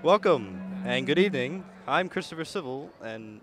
Welcome and good evening. I'm Christopher Civil, and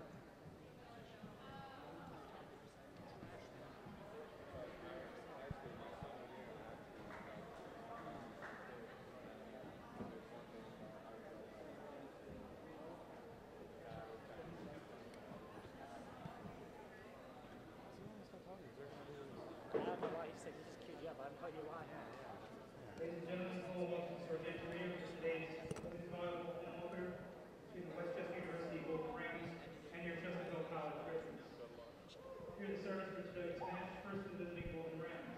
Ladies and gentlemen, hello, welcome to our day 3 of today's women's volleyball home opener between the Westchester University Golden Rams and your Chestnut College Griffins. Here are the starters for today's match. First, the visiting Golden Rams.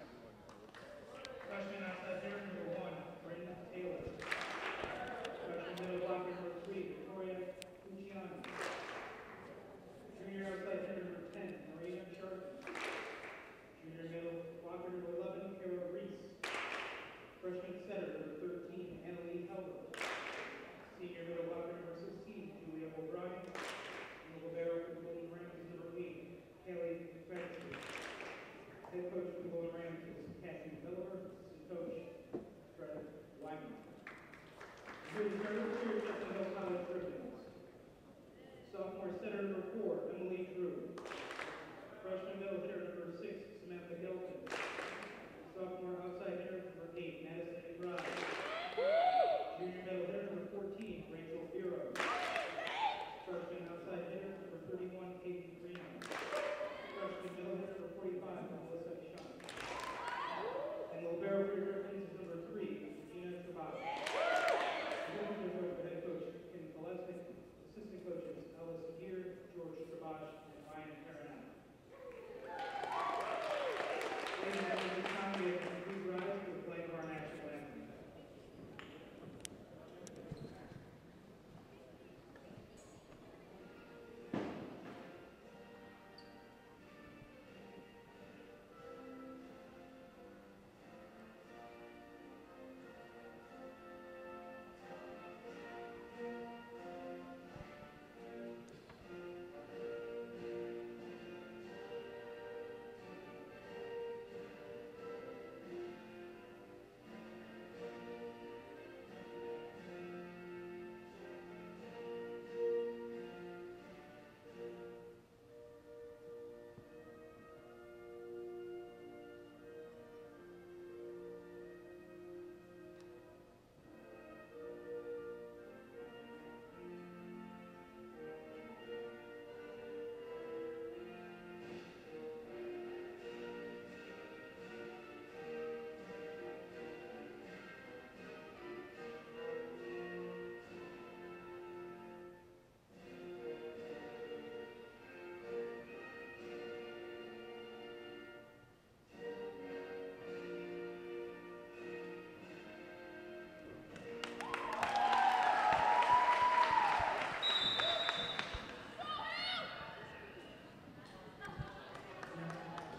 Freshman outside hitter number 1, Bryn Taylor. Freshman middle blocker number 3, Victoria Luciano. Junior outside hitter number 10, Marina Sharp. Junior middle blocker number 11, Kara Reese. Freshman setter number 13, Annalie Helder. Senior middle blocker number 16, Julia O'Brien. And the libero for the Golden Rams is number 8, Haley McFadden. Head coach for the Golden Rams is Cassie Miller. Assistant coach, Fred Wyman. Here is starter for your Chestnut College Griffins. Sophomore setter number 4, Emily Drew. Freshman middle hitter number 6, Samantha Gelton. Sophomore outside hitter number 8, Madison McBride. Junior middle hitter number 14, Rachel Firo. Freshman outside hitter number 31, Katie Reno. Freshman middle hitter number 45, Melissa Sean. And the libero for your Griffins is number 3, Gina Trabash. The Griffins are head coach Kim Gillespie. Assistant coaches Ellis Gear, George Trabash, and Ryan Caron. Ladies and gentlemen, this time we have please rise for the flag of our national anthem.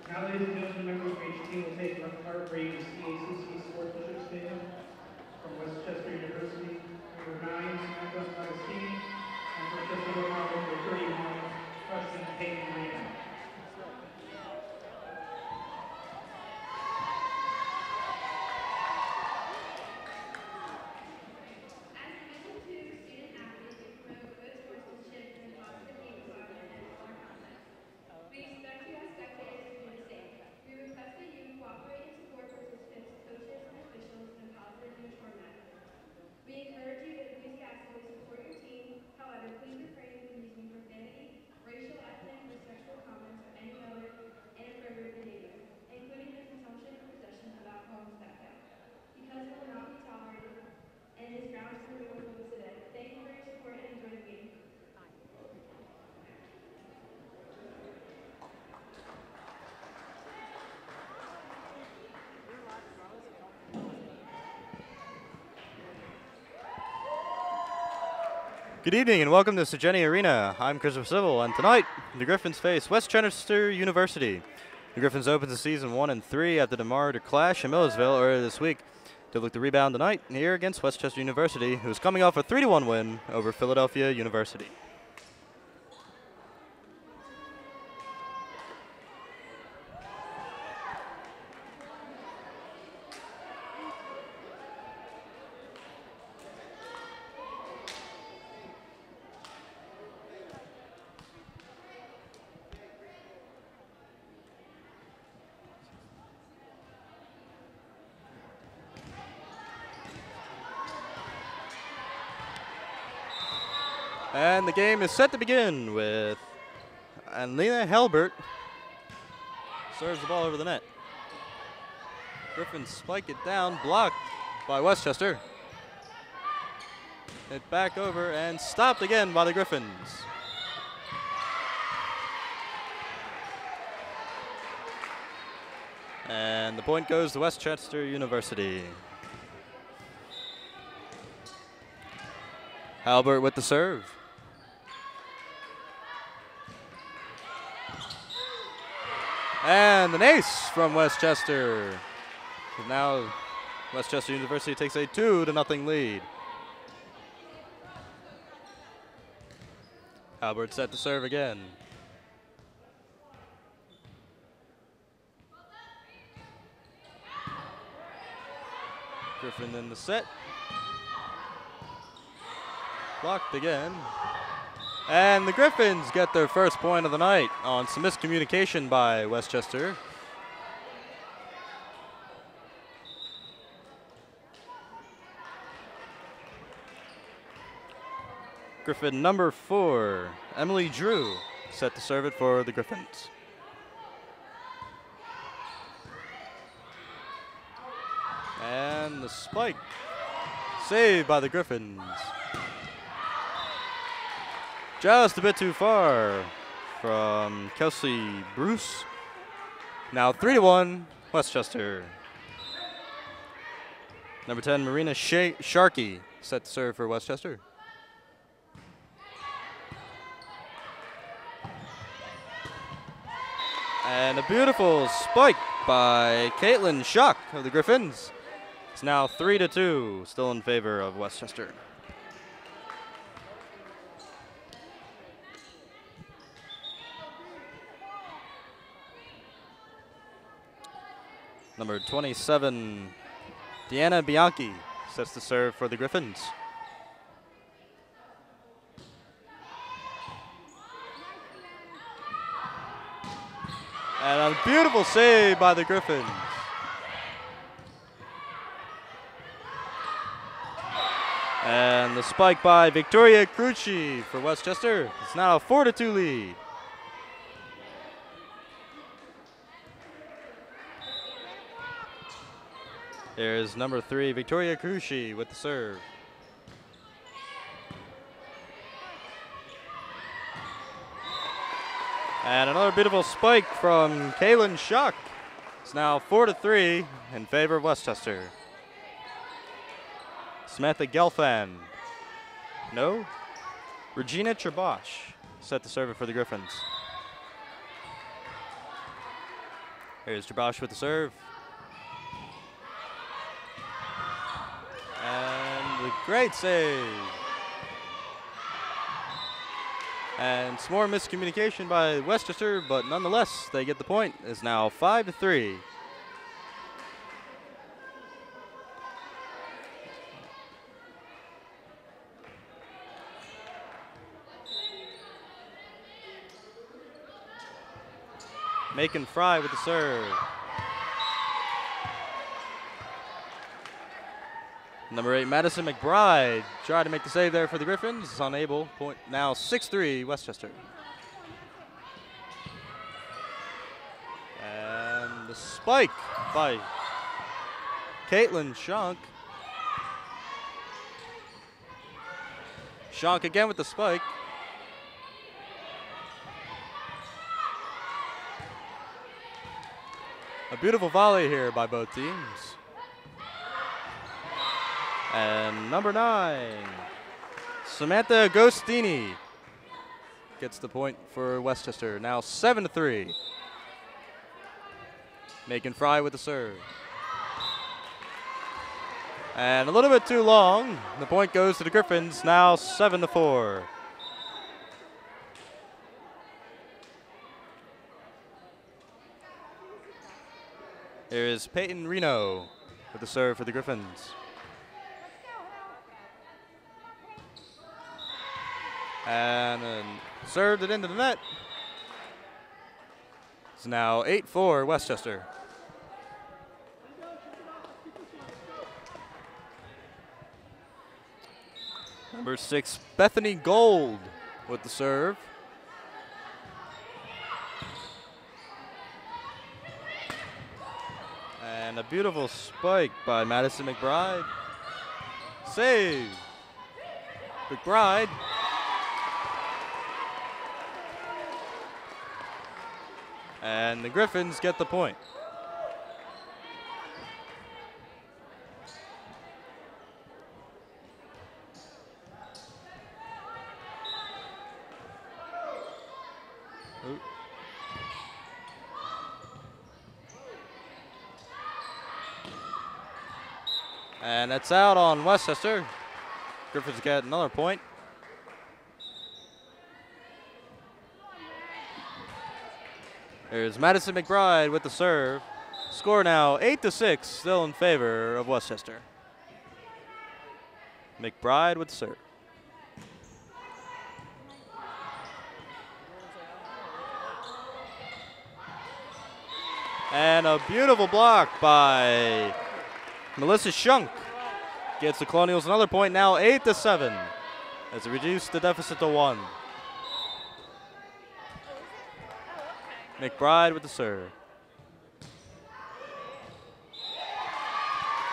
Now, ladies and gentlemen, members of each team will take part for each CACC sportsmanship statement from Westchester University. Number 9, Samantha Augustine, and for Chestnut College, number 31, freshman Peyton Reno. We expect you as spectators to do the same. We Good evening and welcome to Sejeni Arena. I'm Christopher Civil, and tonight the Griffins face Westchester University. The Griffins opened the season 1-3 after the Martyr clash in Millersville earlier this week. They look to rebound tonight here against Westchester University, who's coming off a 3-1 win over Philadelphia University. And the game is set to begin with Lena Halbert serves the ball over the net. Griffins spike it down, blocked by Westchester. It back over and stopped again by the Griffins. And the point goes to Westchester University. Halbert with the serve. And an ace from Westchester. Now Westchester University takes a 2-0 lead. Halbert set to serve again. Griffin in the set. Blocked again. And the Griffins get their first point of the night on some miscommunication by Westchester. Griffin number 4, Emily Drew, set to serve it for the Griffins. And the spike, saved by the Griffins. Just a bit too far from Kelsey Bruce. Now 3-1, Westchester. Number 10, Marina Sharkey, set to serve for Westchester. And a beautiful spike by Caitlin Schock of the Griffins. It's now 3-2, still in favor of Westchester. Number 27, Deanna Bianchi, sets to serve for the Griffins. And a beautiful save by the Griffins. And the spike by Victoria Crucci for Westchester. It's now a 4-2 lead. There's number 3, Victoria Crucci with the serve. And another beautiful spike from Kaylin Schock. It's now 4-3 in favor of Westchester. Samantha Gelfand. No. Regina Trabosh set to serve it for the Griffins. Here's Trabosh with the serve. And a great save. And some more miscommunication by Westchester, but nonetheless, they get the point. It's now 5-3. Macon Fry with the serve. Number 8, Madison McBride tried to make the save there for the Griffins. It's unable. Point now 6-3 Westchester. And the spike by Caitlin Schonk. Schonk again with the spike. A beautiful volley here by both teams. And number 9, Samantha Agostini gets the point for Westchester. Now 7-3. Megan Fry with the serve. And a little bit too long. The point goes to the Griffins, now 7-4. Here is Peyton Reno with the serve for the Griffins. And then served it into the net. It's now 8-4 Westchester. Number 6, Bethany Gold with the serve. And a beautiful spike by Madison McBride. Save. McBride. And the Griffins get the point. And that's out on Westchester. Griffins get another point. There's Madison McBride with the serve. Score now 8-6, still in favor of Westchester. McBride with the serve. And a beautiful block by Melissa Shunk. Gets the Colonials another point, now 8-7, as it reduced the deficit to 1. McBride with the serve.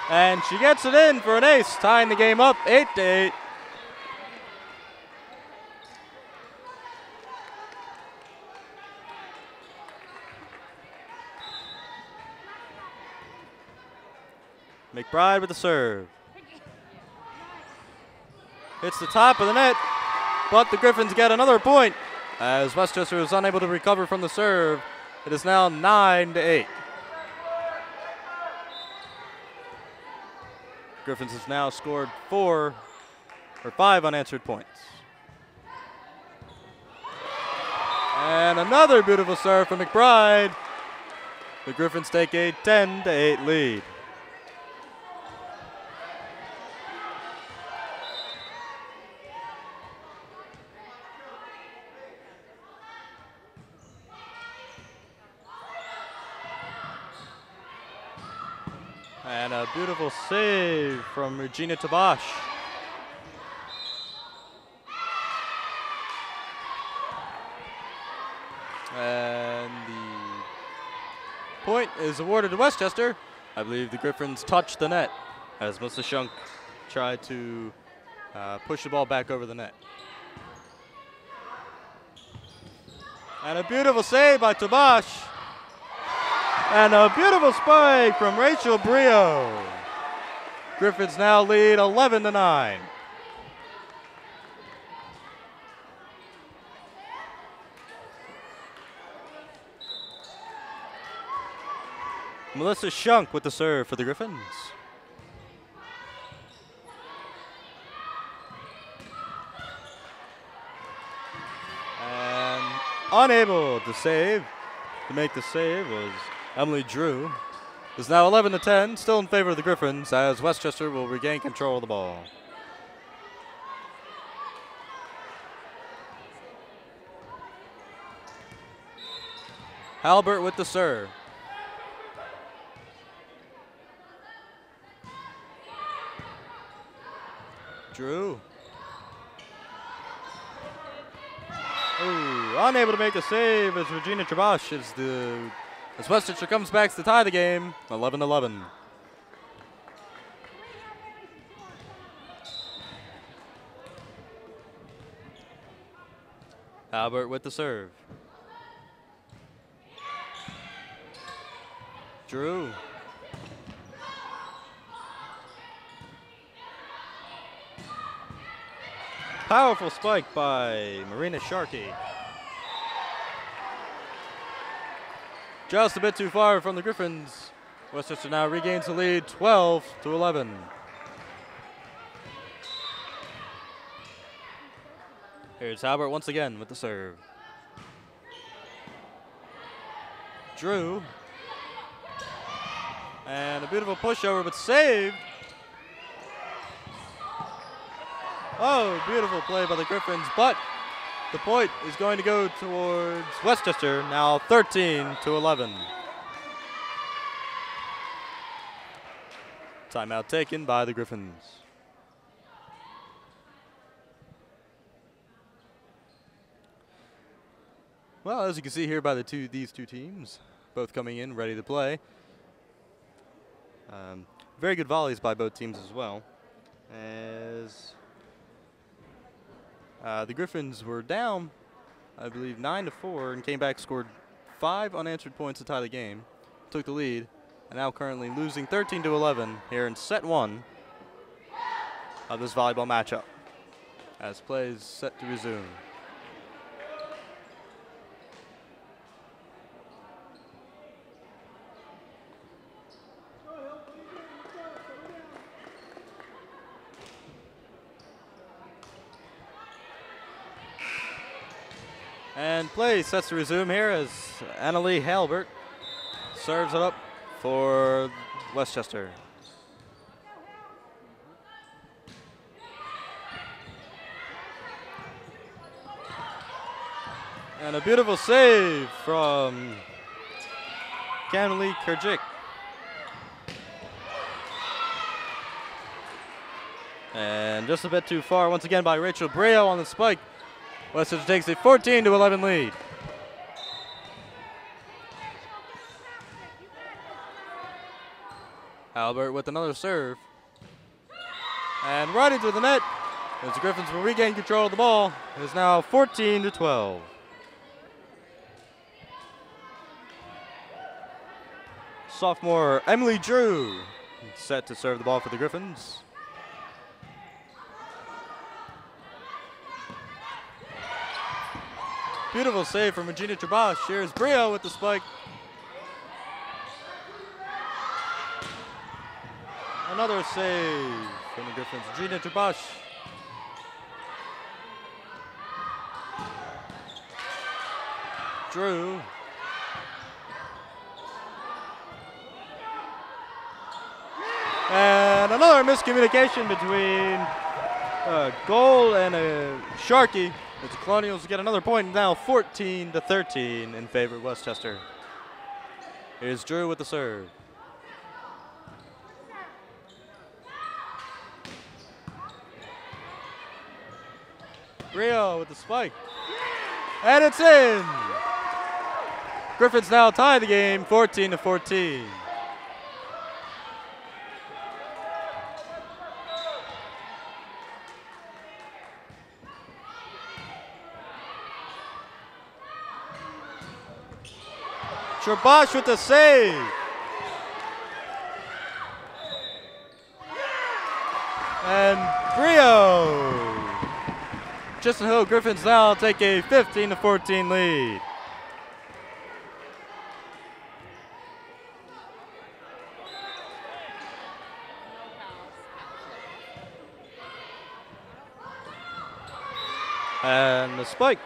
And she gets it in for an ace, tying the game up 8-8. McBride with the serve. Hits the top of the net, but the Griffins get another point as Westchester is unable to recover from the serve. It is now 9-8. Griffins has now scored 5 unanswered points. And another beautiful serve from McBride. The Griffins take a 10-8 lead. And a beautiful save from Regina Tabash. And the point is awarded to Westchester. I believe the Griffins touched the net as Melissa Shunk tried to push the ball back over the net. And a beautiful save by Tabash. And a beautiful spike from Rachel Brio. Griffins now lead 11-9. Melissa Shunk with the serve for the Griffins. And unable to make the save was Emily Drew. It's now 11-10, still in favor of the Griffins as Westchester will regain control of the ball. Halbert with the serve. Drew. Ooh, unable to make a save as Regina Trabash as Westchester comes back to tie the game, 11-11. Albert with the serve. Drew. Powerful spike by Marina Sharkey. Just a bit too far from the Griffins. Westchester now regains the lead 12-11. Here's Halbert once again with the serve. Drew. And a beautiful pushover, but saved. Oh, beautiful play by the Griffins, but the point is going to go towards Westchester, now 13-11. Timeout taken by the Griffins. Well, as you can see here by these two teams, both coming in ready to play. Very good volleys by both teams as well. As the Griffins were down, I believe 9-4, and came back, scored 5 unanswered points to tie the game, took the lead, and now currently losing 13-11 here in set 1 of this volleyball matchup, as play is set to resume. And play sets to resume here as Annalie Halbert serves it up for Westchester. And a beautiful save from Kamali Kurjik. And just a bit too far once again by Rachel Brio on the spike. Westchester takes a 14-11 lead. Albert with another serve. And right into the net as the Griffins will regain control of the ball. It is now 14-12. Sophomore Emily Drew set to serve the ball for the Griffins. Beautiful save from Regina Trabash. Here's Brio with the spike. Another save from the Griffins. Regina Trabash. Drew. And another miscommunication between a goal and a Sharkey. As the Colonials get another point, now 14-13 in favor of Westchester. Here's Drew with the serve. Brio with the spike. And it's in! Griffins now tie the game 14-14. Trabash with the save. And Brio. Chestnut Hill Griffins now take a 15-14 lead. And the spike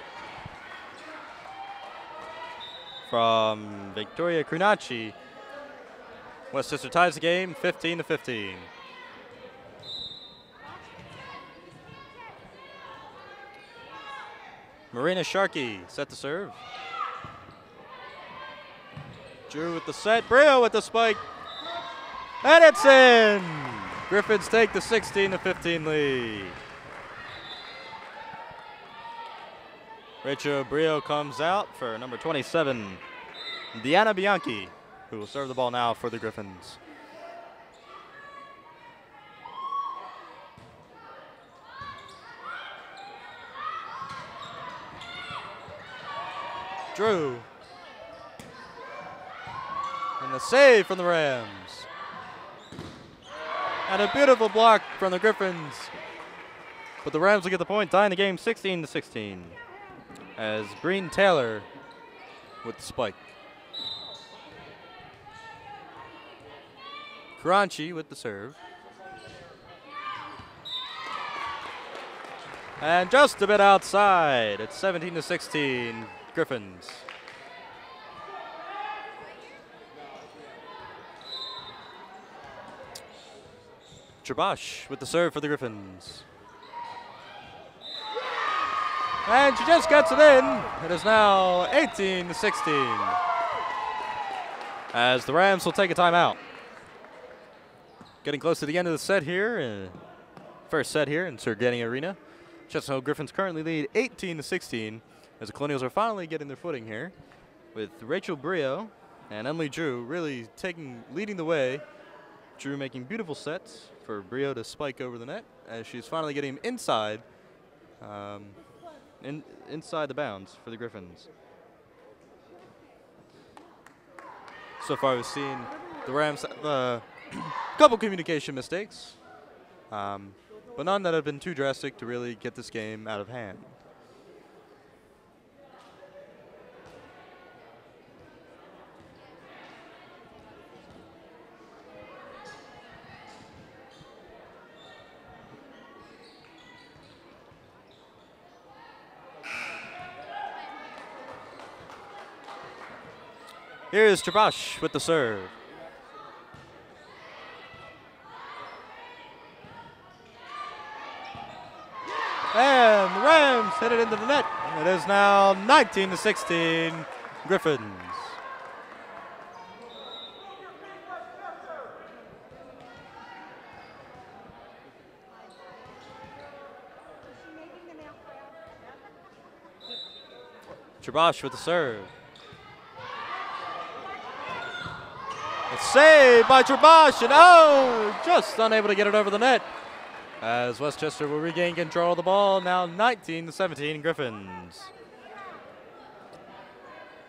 from Victoria Crunacci. Westchester ties the game 15-15. Marina Sharkey set to serve. Drew with the set. Brio with the spike. And it's in! Griffins take the 16-15 lead. Rachel Brio comes out for number 27, Deanna Bianchi, who will serve the ball now for the Griffins. Drew. And the save from the Rams. And a beautiful block from the Griffins. but the Rams will get the point, tying the game 16-16. As Breen Taylor with the spike. Karanchi with the serve. And just a bit outside. It's 17-16, Griffins. Trabosh with the serve for the Griffins. And she just gets it in. It is now 18-16. As the Rams will take a timeout. Getting close to the end of the set here. First set here in Sir Getty Arena. Chestnut Griffins currently lead 18-16 as the Colonials are finally getting their footing here, with Rachel Brio and Emily Drew really leading the way. Drew making beautiful sets for Brio to spike over the net as she's finally getting him inside, inside the bounds for the Griffins. So far we've seen the Rams have a couple communication mistakes, but none that have been too drastic to really get this game out of hand. Here's Trabosh with the serve. And the Rams hit it into the net. It is now 19-16, Griffins. Trabosh with the serve. It's saved by Trabosh, and oh, just unable to get it over the net. As Westchester will regain control of the ball, now 19-17 Griffins.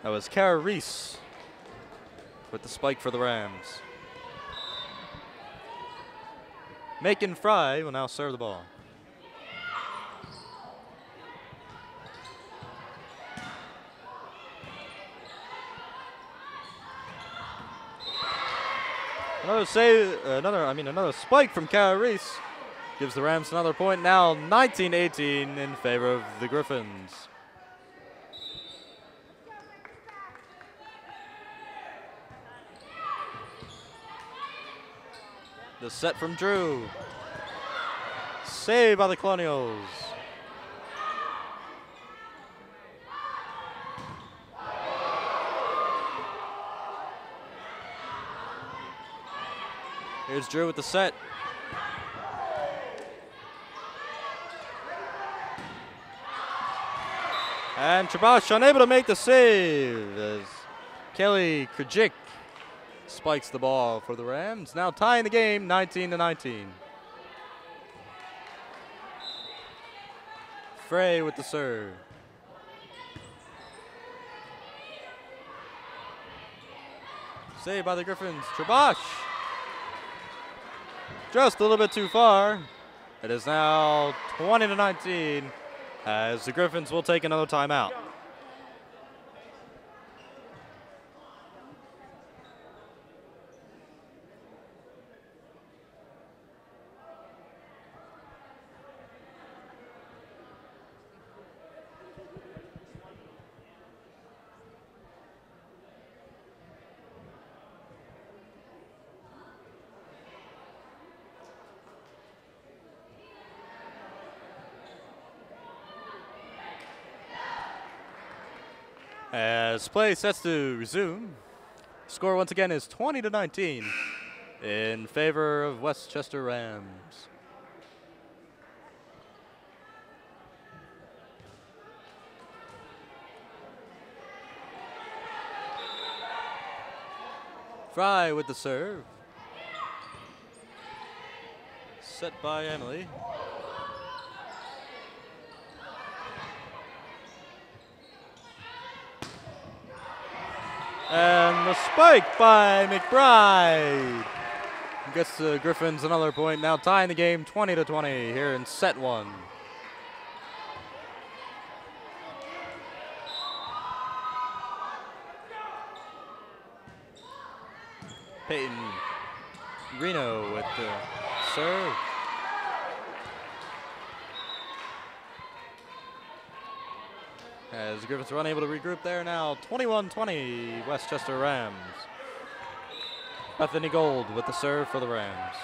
That was Kara Reese with the spike for the Rams. Macon Fry will now serve the ball. Another spike from Kara Reese gives the Rams another point. Now 19-18 in favor of the Griffins. The set from Drew. Saved by the Colonials. Here's Drew with the set. And Trabosh unable to make the save as Kelly Krajik spikes the ball for the Rams. Now tying the game 19-19. Frey with the serve. Saved by the Griffins. Trabosh. Just a little bit too far. It is now 20-19 as the Griffins will take another timeout. As play sets to resume, score once again is 20-19 in favor of Westchester Rams. Fry with the serve. Set by Emily. And the spike by McBride gets the Griffins another point, now tying the game 20-20 here in set one. Peyton Reno with the serve. As the Griffins are unable to regroup there now, 21-20 Westchester Rams. Bethany Gold with the serve for the Rams.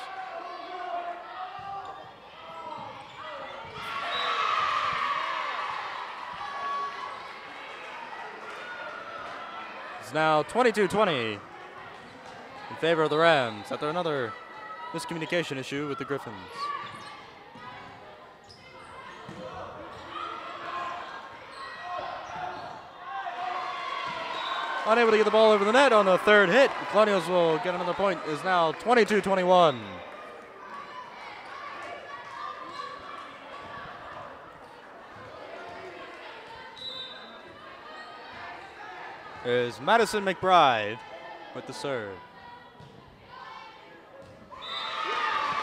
It's now 22-20 in favor of the Rams after another miscommunication issue with the Griffins. Unable to get the ball over the net on the third hit. The Colonials will get another point. Is now 22-21. There's Madison McBride with the serve.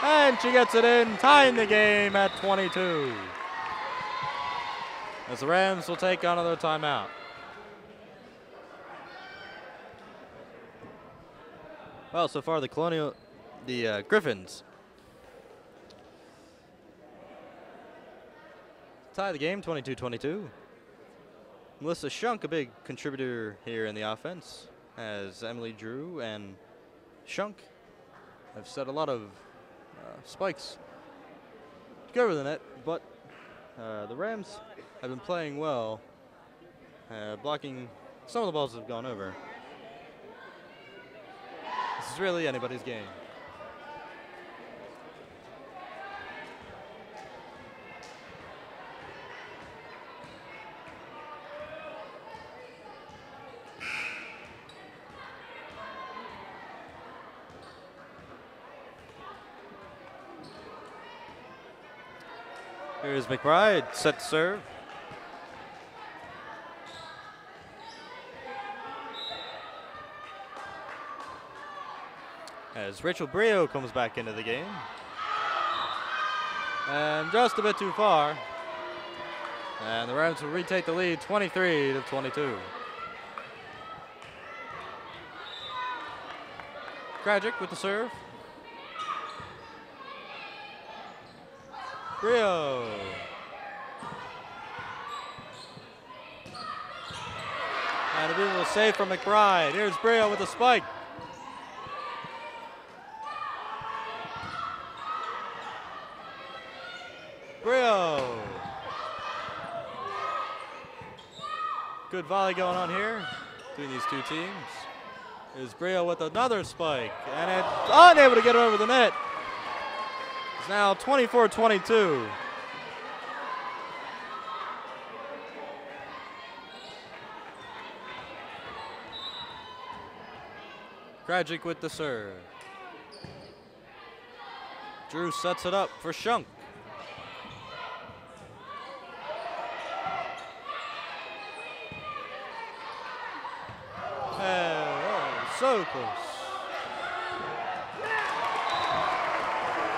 And she gets it in, tying the game at 22. As the Rams will take another timeout. Well, so far the Griffins tie the game 22-22. Melissa Shunk, a big contributor here in the offense, as Emily Drew and Shunk have set a lot of spikes to go over the net, but the Rams have been playing well, blocking some of the balls that have gone over. This is really anybody's game. Here's McBride, set to serve. As Rachel Brio comes back into the game. And just a bit too far. And the Rams will retake the lead 23-22. Krajic with the serve. Brio. And a beautiful save from McBride. Here's Brio with the spike. Brio. Good volley going on here between these two teams. Here's Brio with another spike. And it's unable to get it over the net. It's now 24-22. Krajic with the serve. Drew sets it up for Shunk. So close.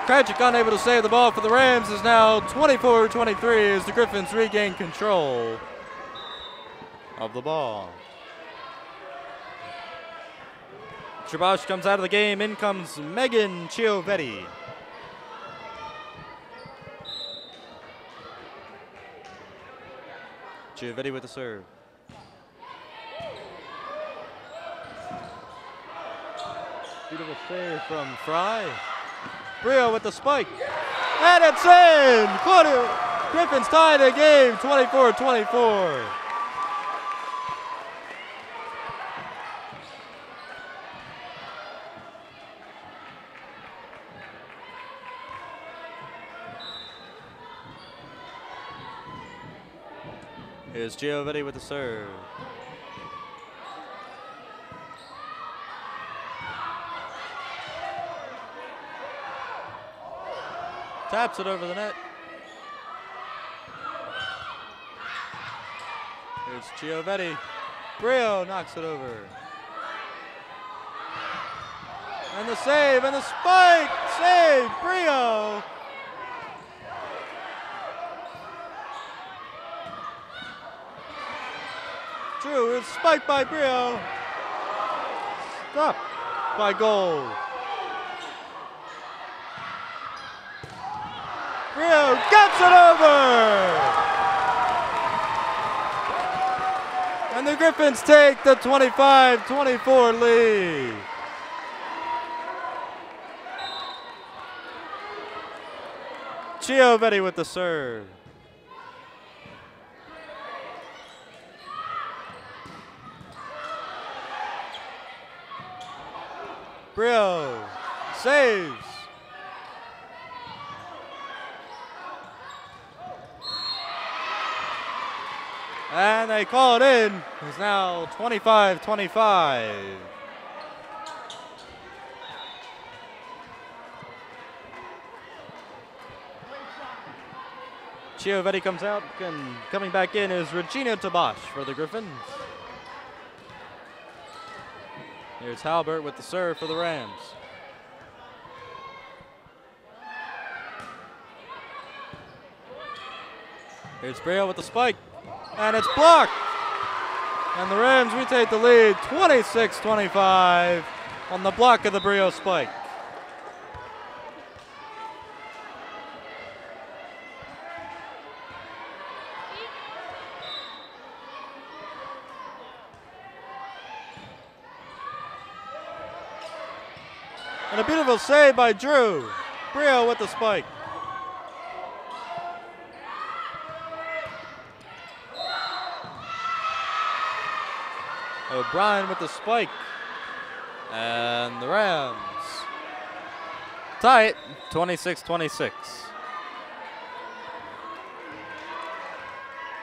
Krajic unable to save the ball for the Rams. Is now 24-23 as the Griffins regain control of the ball. Trabosh comes out of the game. In comes Megan Chiovetti. Chiovetti with the serve. Beautiful save from Fry. Brio with the spike. And it's in! Griffins tie the game 24-24. Here's Giovetti with the serve. Taps it over the net. Here's Giovetti. Brio knocks it over. And the save and the spike. Save, Brio. Drew is spiked by Brio. Stop. by goal. Brio gets it over! And the Griffins take the 25-24 lead. Chiovetti with the serve. Brio saves. And they call it in. It's now 25-25. Chiovetti comes out, and coming back in is Regina Tabash for the Griffins. Here's Halbert with the serve for the Rams. Here's Brio with the spike, and it's blocked. And the Rams retake the lead 26-25 on the block of the Brio spike. And a beautiful save by Drew. Brio with the spike. O'Brien with the spike. And the Rams tie it 26-26.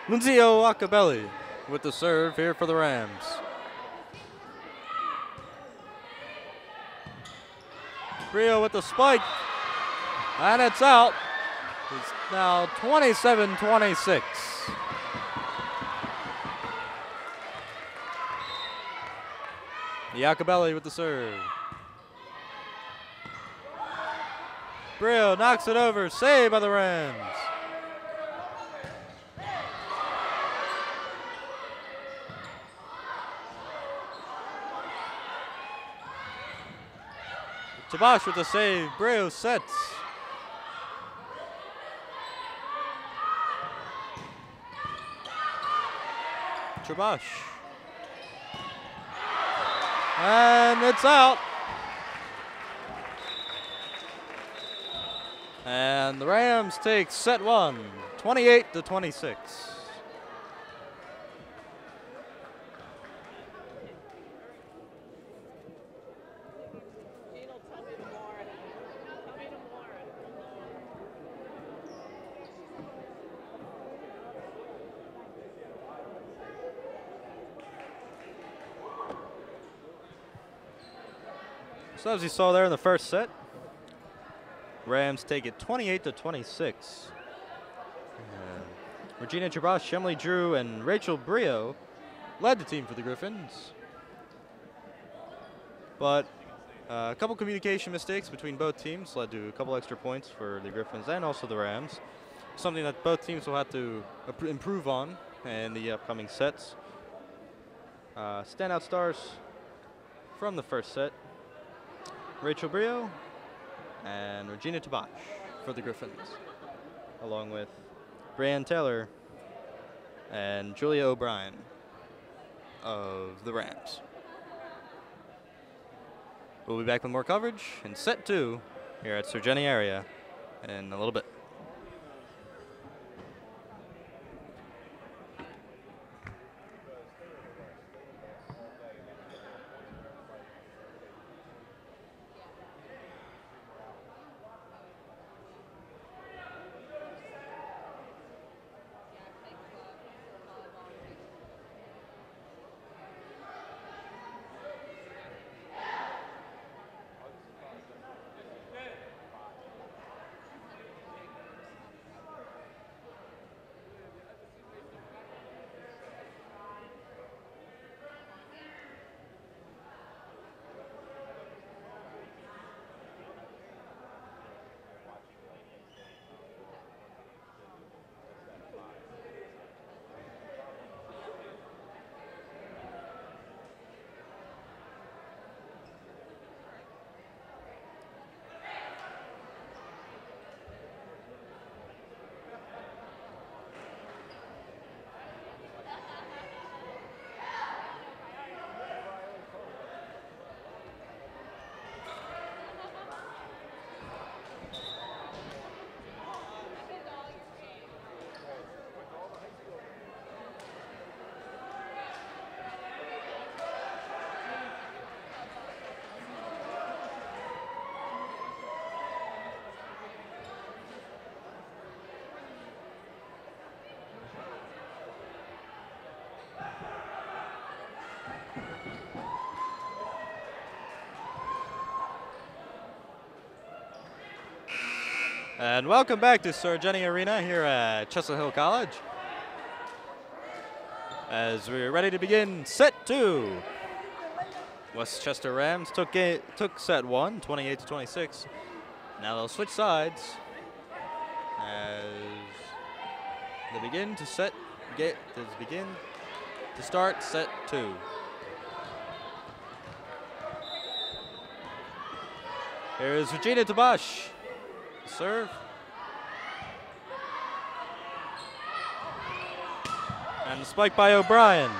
Nunzio Acabelli with the serve here for the Rams. Brio with the spike, and it's out. It's now 27-26. Iacobelli with the serve. Brio knocks it over, saved by the Rams. Tabash with the save. Brio sets. Tabash. And it's out. And the Rams take set one, 28-26. So as you saw there in the first set, Rams take it 28-26. Regina Chabash, Emily Drew, and Rachel Brio led the team for the Griffins. But a couple communication mistakes between both teams led to a couple extra points for the Griffins and also the Rams. Something that both teams will have to improve on in the upcoming sets. Standout stars from the first set: Rachel Brio and Regina Tabash for the Griffins, along with Brianne Taylor and Julia O'Brien of the Rams. We'll be back with more coverage in set two here at Sir Jenny area in a little bit. And welcome back to Sargenti Arena here at Chestnut Hill College. As we're ready to begin set 2. Westchester Rams took set 1, 28-26. Now they'll switch sides as they begin to start set 2. Here is Regina Tabash. Serve. And the spike by O'Brien.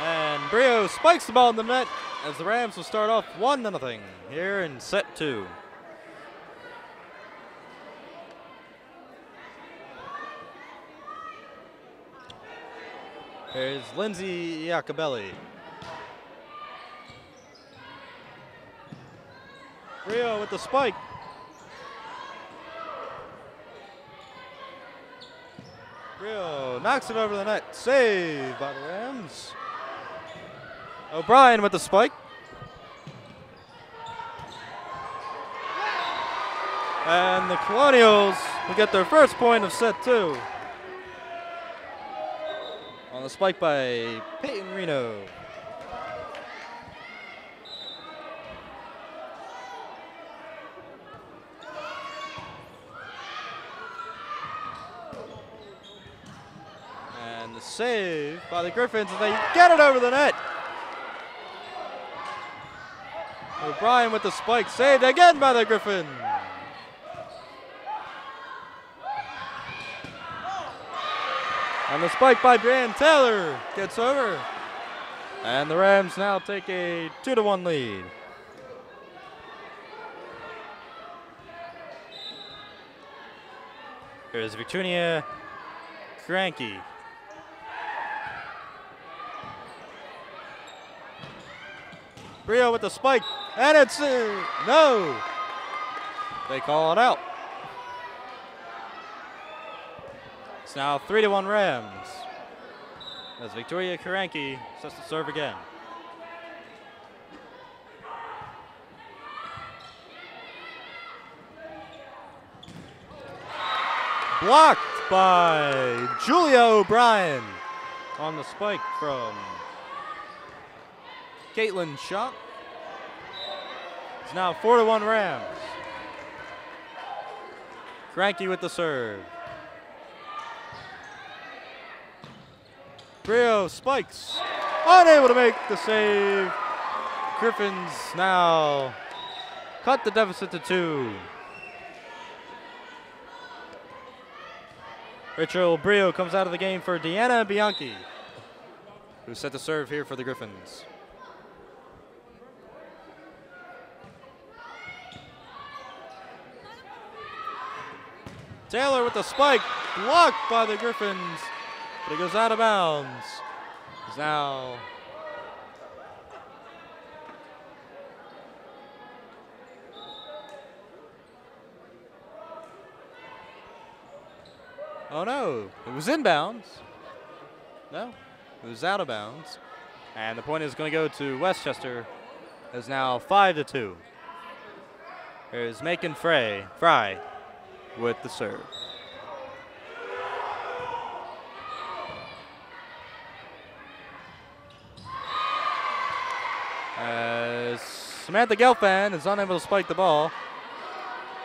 And Brio spikes the ball in the net as the Rams will start off 1-0 here in set 2. Here's Lindsay Iacobelli. Brio with the spike. Brio knocks it over the net. Save by the Rams. O'Brien with the spike. And the Colonials will get their first point of set 2. On the spike by Peyton Reno. And the save by the Griffins as they get it over the net. O'Brien with the spike, saved again by the Griffins. And the spike by Brian Taylor gets over. And the Rams now take a 2-1 lead. Here's Victoria Cranky. Brio with the spike, and it's no. They call it out. It's now 3-1 Rams as Victoria Karanki sets to serve again. Blocked by Julia O'Brien on the spike from Caitlin Schott. It's now 4-1 Rams. Cranky with the serve. Brio spikes. Unable to make the save. Griffins now cut the deficit to 2. Rachel Brio comes out of the game for Deanna Bianchi, who's set to serve here for the Griffins. Taylor with the spike, blocked by the Griffins, but it goes out of bounds. It's now oh no, it was inbounds. No, it was out of bounds. And the point is going to go to Westchester. It's now 5-2. Here's Macon Fry with the serve. As Samantha Gelfand is unable to spike the ball.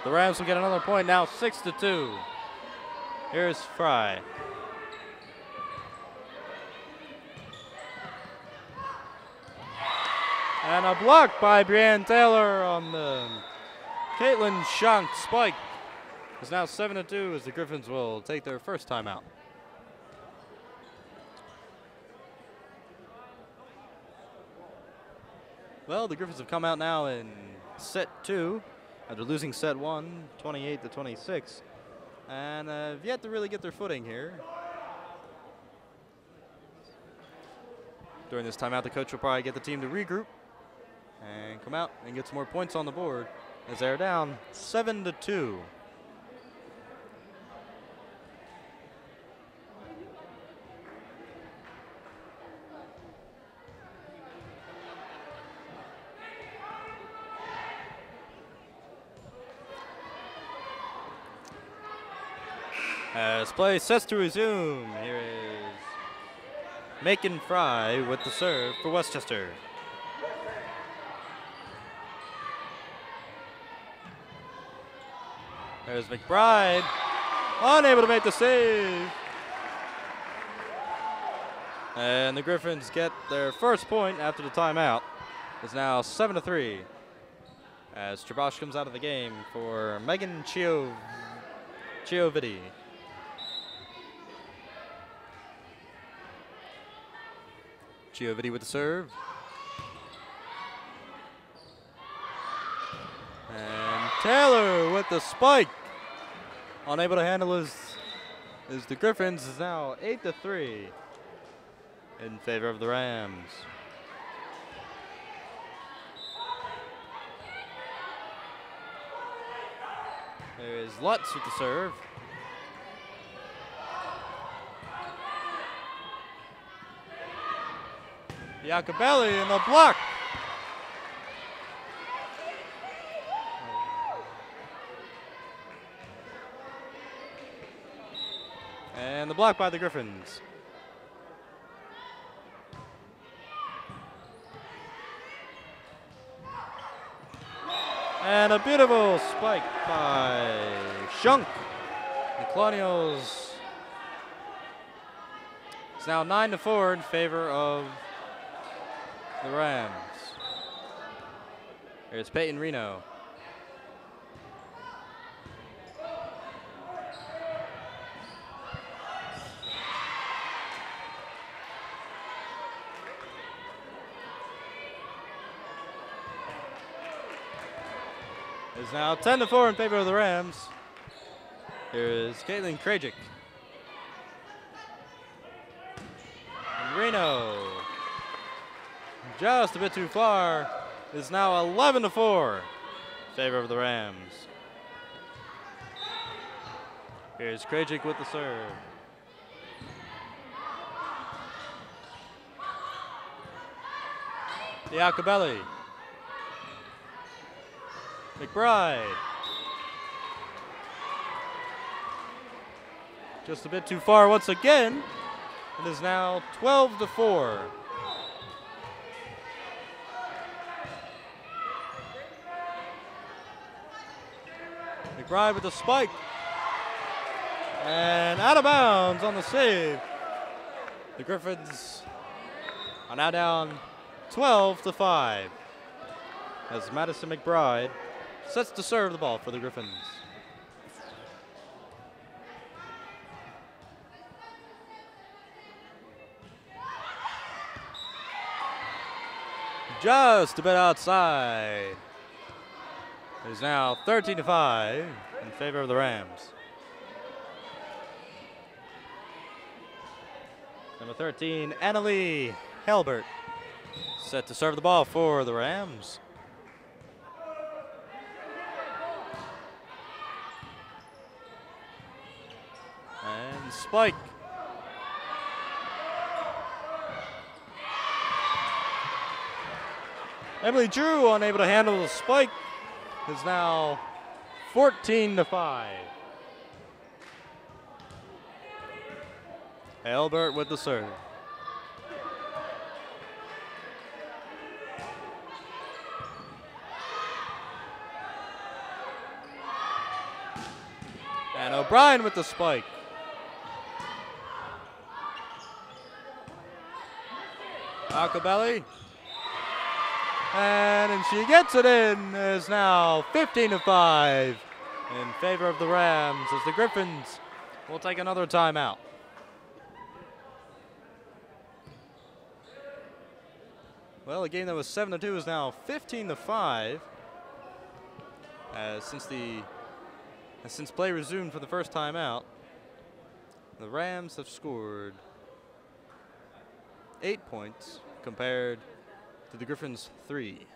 The Rams will get another point, now 6-2. Here's Fry. And a block by Brianne Taylor on the Caitlin Shank spike. It's now 7-2 as the Griffins will take their first timeout. Well, the Griffins have come out now in set 2 after losing set 1, 28-26. And have yet to really get their footing here. During this timeout, the coach will probably get the team to regroup and come out and get some more points on the board as they're down 7-2. As play sets to resume, here is Macon Fry with the serve for Westchester. There's McBride, unable to make the save. And the Griffins get their first point after the timeout. It's now 7-3 as Trabosh comes out of the game for Megan Chioviti. Chioviti with the serve. And Taylor with the spike. Unable to handle is the Griffins. Is now 8-3 in favor of the Rams. There is Lutz with the serve. Iacobelli in the block. And the block by the Griffins. And a beautiful spike by Shunk. The Colonials. It's now 9-4 in favor of the Rams. Here's Peyton Reno. It's now 10-4 in favor of the Rams. Here is Caitlin Krajic. And Reno, just a bit too far, is now 11-4 in favor of the Rams. Here's Krajic with the serve. Iacobelli. McBride. Just a bit too far once again. It is now 12-4. McBride with the spike. And out of bounds on the save. The Griffins are now down 12-5. As Madison McBride sets to serve the ball for the Griffins. Just a bit outside. It is now 13-5 in favor of the Rams. Number 13, Annalie Halbert, set to serve the ball for the Rams. And spike. Emily Drew, unable to handle the spike, is now 14-5. Albert with the serve. And O'Brien with the spike. Iacobelli. And she gets it in. Is now 15-5 in favor of the Rams as the Griffins will take another timeout. Well, a game that was 7-2 is now 15-5. Since play resumed for the first time out, the Rams have scored 8 points compared to the Griffins' 3.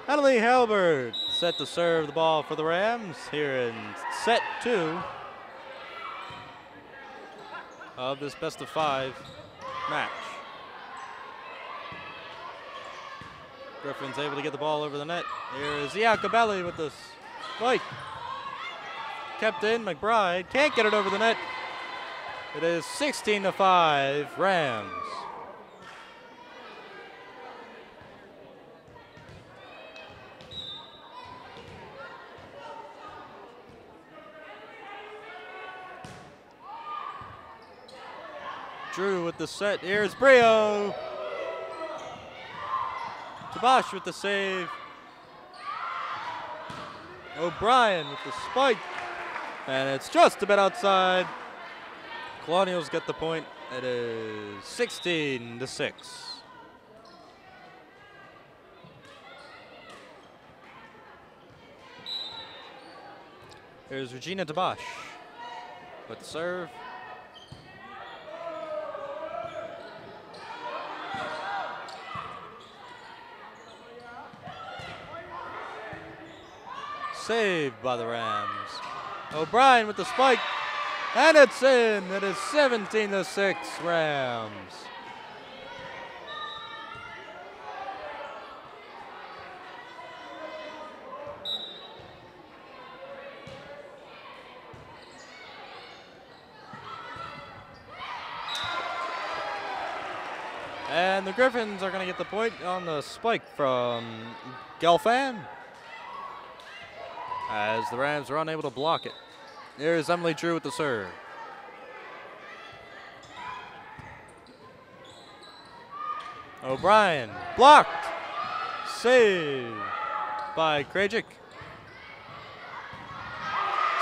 Natalie Halbert set to serve the ball for the Rams here in set 2 of this best-of-5 match. Griffins able to get the ball over the net. Here is Iacobelli with the spike. Kept in, McBride can't get it over the net. It is 16-5 Rams. Drew with the set. Here's Brio. Tabash with the save. O'Brien with the spike. And it's just a bit outside. Colonials get the point. It is 16-6. Here's Regina Tabash with the serve. Saved by the Rams. O'Brien with the spike, and it's in. It is 17-6 Rams. And the Griffins are going to get the point on the spike from Gelfand, as the Rams are unable to block it. Here's Emily Drew with the serve. O'Brien blocked. Saved by Krajcik.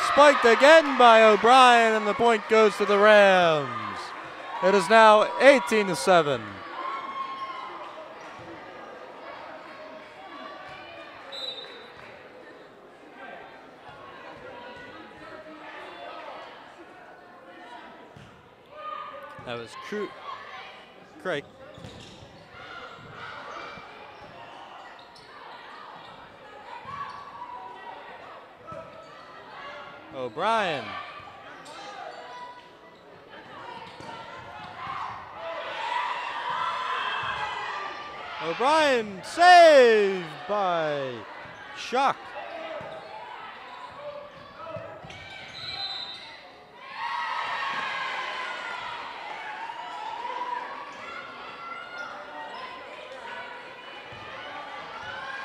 Spiked again by O'Brien, and the point goes to the Rams. It is now 18-7. That was Craig. O'Brien. O'Brien saved by Shock.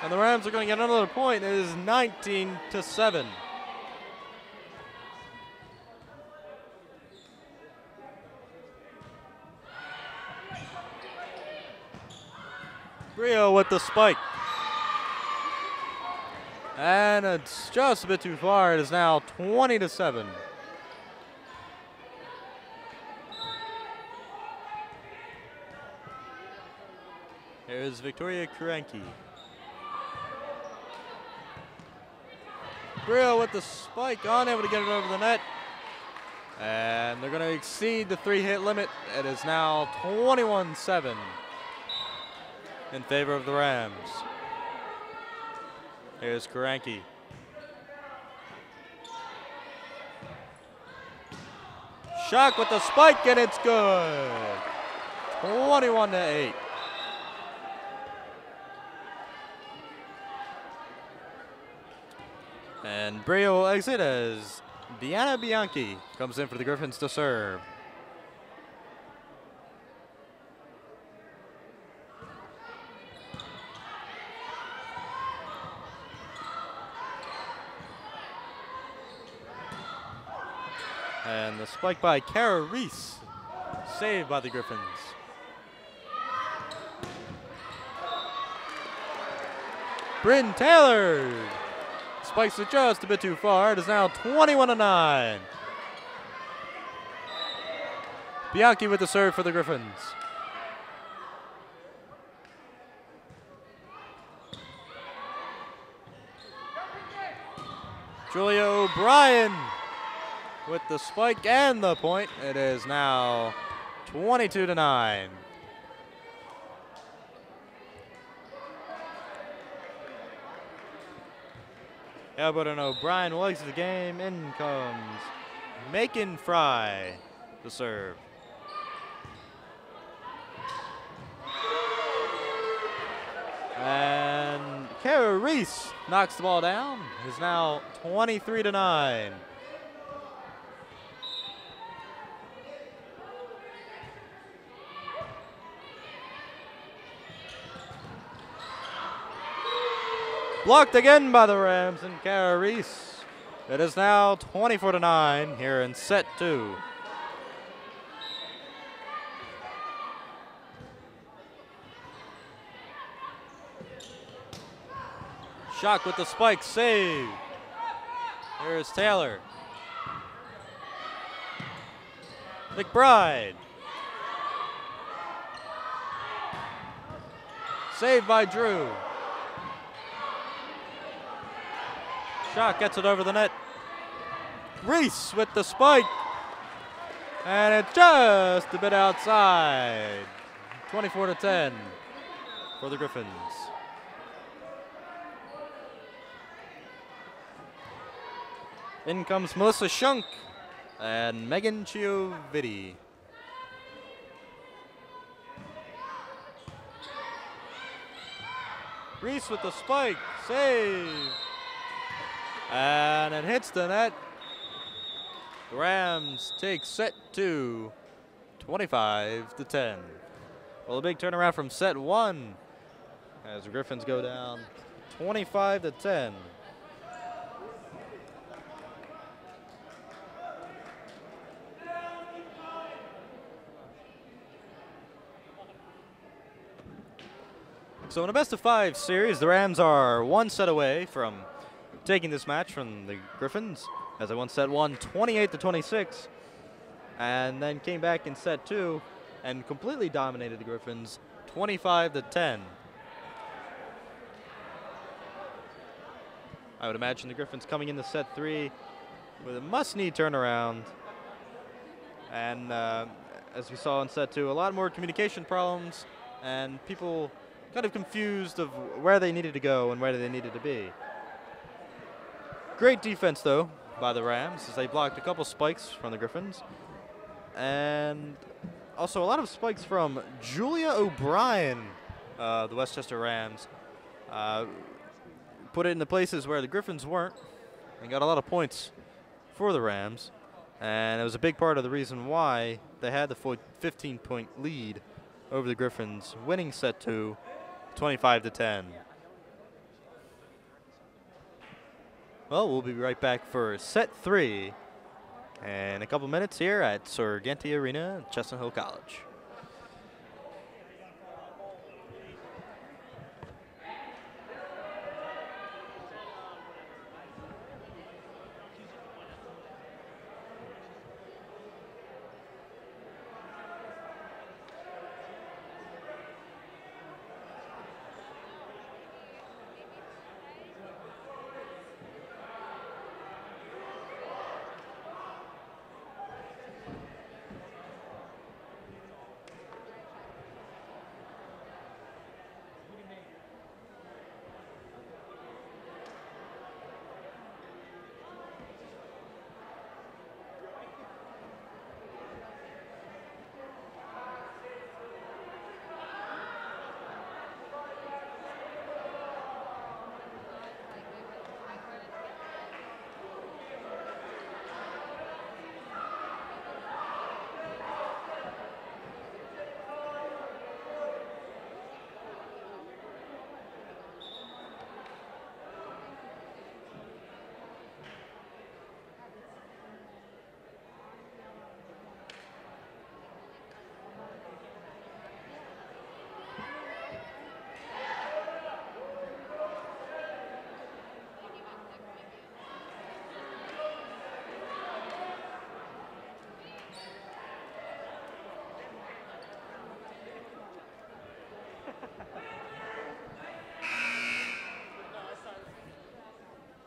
And the Rams are going to get another point. It is 19-7. Brio with the spike. And it's just a bit too far. It is now 20-7. Here's Victoria Kuranki. Brio with the spike, unable to get it over the net. And they're going to exceed the 3-hit limit. It is now 21-7 in favor of the Rams. Here's Kuranki. Shock with the spike, and it's good. 21-8. And Brio will exit as Deanna Bianchi comes in for the Griffins to serve. And the spike by Kara Reese, saved by the Griffins. Bryn Taylor spikes it just a bit too far. It is now 21-9. Bianchi with the serve for the Griffins. Julia O'Brien with the spike and the point. It is now 22-9. Albert and O'Brien will exit the game. In comes Macon Fry to serve. And Kara Reese knocks the ball down. It's now 23-9. Blocked again by the Rams and Kara Reese. It is now 24-9 here in set 2. Shock with the spike, save. There's Taylor. McBride. Saved by Drew. Shock gets it over the net. Reese with the spike. And it's just a bit outside. 24-10 for the Griffins. In comes Melissa Shunk and Megan Chioviti. Reese with the spike, save. And it hits the net. The Rams take set 2, 25-10. Well, a big turnaround from set 1 as the Griffins go down 25-10. So in a best-of-5 series, the Rams are one set away from taking this match from the Griffins, as they won set 1 28-26, and then came back in set 2 and completely dominated the Griffins 25-10. I would imagine the Griffins coming into set 3 with a must-need turnaround, and as we saw in set 2, a lot more communication problems and people kind of confused of where they needed to go and where they needed to be. Great defense, though, by the Rams as they blocked a couple spikes from the Griffins. And also a lot of spikes from Julia O'Brien, the Westchester Rams. Put it in the places where the Griffins weren't and got a lot of points for the Rams. And it was a big part of the reason why they had the 15-point lead over the Griffins, winning set 2, 25-10. Well, we'll be right back for set 3 in a couple minutes here at Sorgenti Arena, Chestnut Hill College.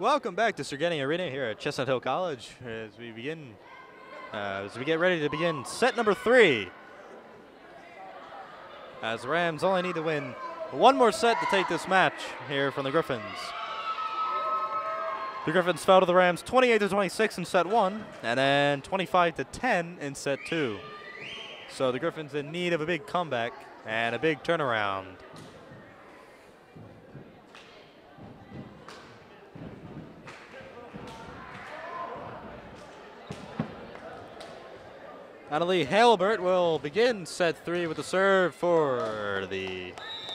Welcome back to Sorgenti Arena here at Chestnut Hill College as we get ready to begin set number 3. As the Rams only need to win one more set to take this match here from the Griffins. The Griffins fell to the Rams 28-26 in set 1, and then 25-10 in set 2. So the Griffins in need of a big comeback and a big turnaround. Annalie Halbert will begin set 3 with the serve for the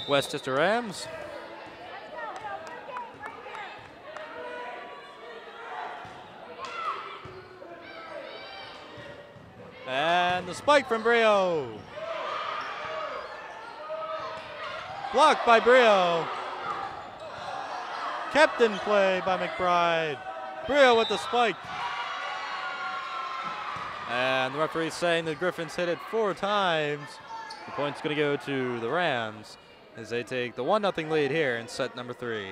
Westchester Rams. And the spike from Brio. Blocked by Brio. Kept in play by McBride. Brio with the spike. And the referee saying the Griffins hit it 4 times. The point's going to go to the Rams as they take the 1-0 lead here in set number 3.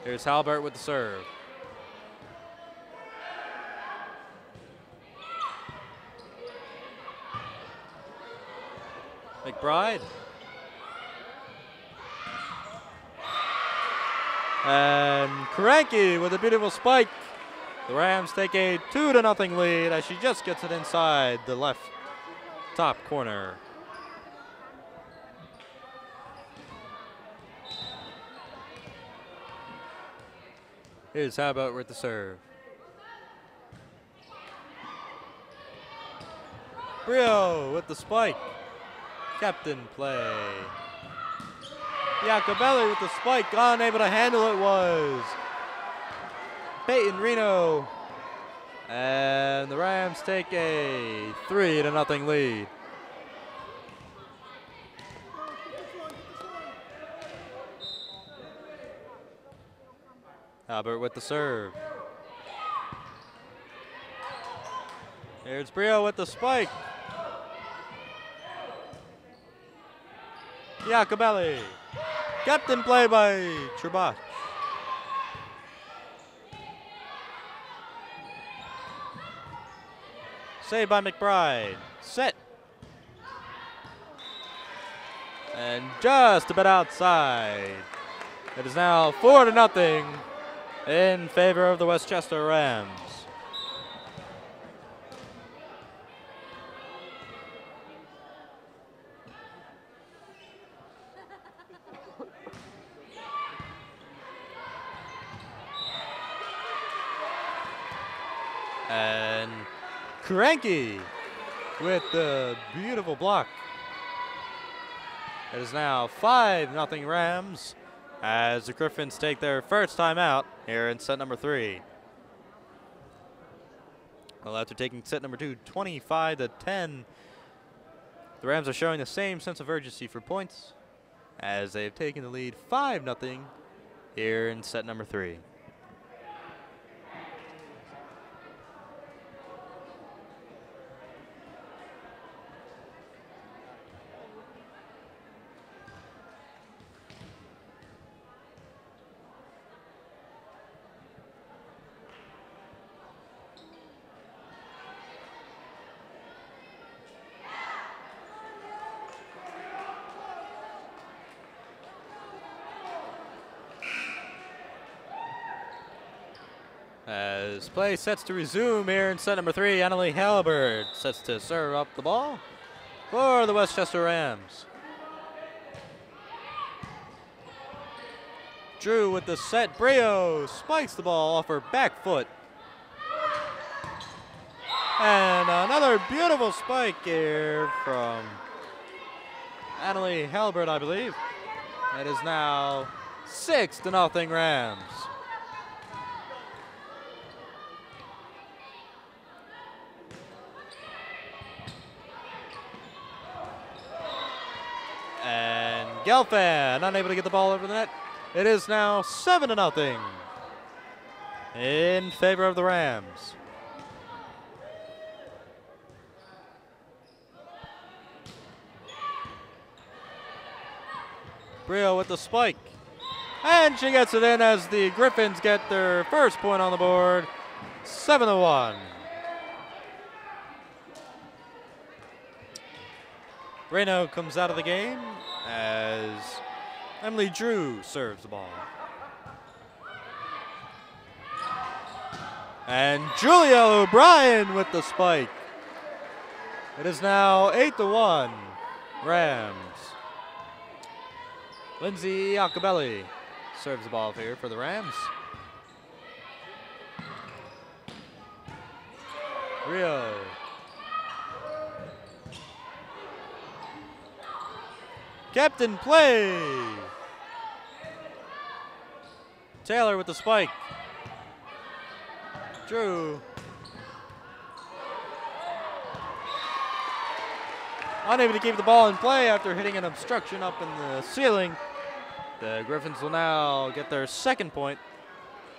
Here's Halbert with the serve. McBride. And Karanke with a beautiful spike. The Rams take a 2-0 lead as she just gets it inside the left top corner. Here's Halbert with the serve. Brio with the spike. Kept in play. Iacobelli with the spike. Unable to handle it was Peyton Reno. And the Rams take a 3-0 lead. Halbert with the serve. Here's Brio with the spike. Iacobelli. Kept in play by Trebach. Saved by McBride. Set. And just a bit outside. It is now 4-0 in favor of the Westchester Rams. And Karanke with the beautiful block. It is now 5-0 Rams as the Griffins take their first time out here in set number 3. Well, after taking set number 2, 25-10, the Rams are showing the same sense of urgency for points as they've taken the lead 5-0 here in set number 3. As play sets to resume here in set number 3, Annalie Halbert sets to serve up the ball for the Westchester Rams. Drew with the set. Brio spikes the ball off her back foot. And another beautiful spike here from Annalie Halbert, I believe. It is now 6-0 Rams. And Gelfand unable to get the ball over the net. It is now 7-0 in favor of the Rams. Brio with the spike. And she gets it in as the Griffins get their first point on the board. 7-1. Reno comes out of the game as Emily Drew serves the ball. And Julio O'Brien with the spike. It is now 8-1 Rams. Lindsay Iacobelli serves the ball here for the Rams. Rio. Captain play. Taylor with the spike. Drew. Unable to keep the ball in play after hitting an obstruction up in the ceiling. The Griffins will now get their second point.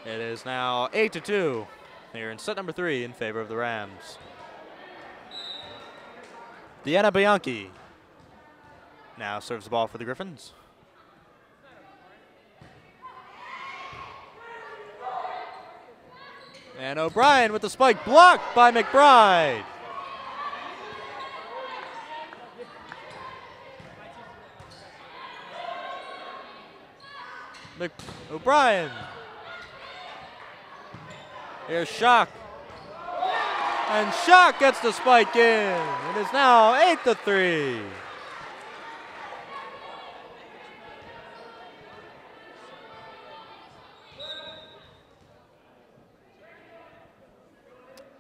It is now 8-2 here in set number 3 in favor of the Rams. Deanna Bianchi now serves the ball for the Griffins. And O'Brien with the spike, blocked by McBride. O'Brien. Here's Shock. And Shock gets the spike in. It is now 8-3.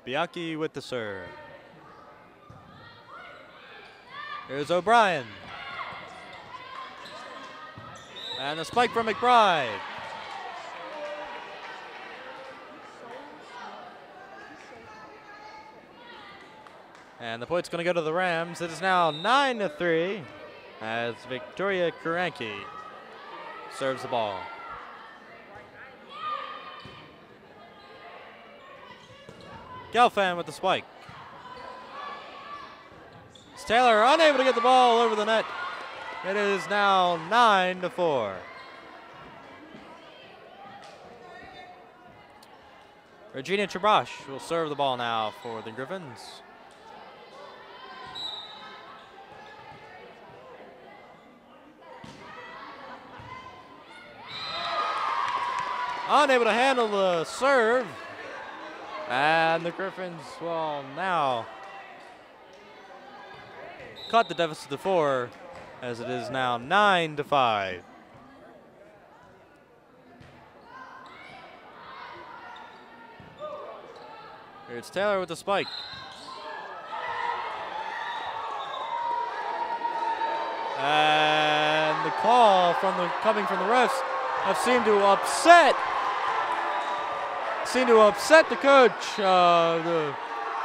Bianchi with the serve. Here's O'Brien. And the spike from McBride. And the point's going to go to the Rams. It is now 9-3 as Victoria Karanki serves the ball. Gelfand with the spike. It's Taylor unable to get the ball over the net. It is now 9-4. Regina Trabash will serve the ball now for the Griffins. Unable to handle the serve. And the Griffins will now cut the deficit to 4 as it is now 9-5. Here's Taylor with the spike. And the call coming from the refs have seemed to upset the coach of the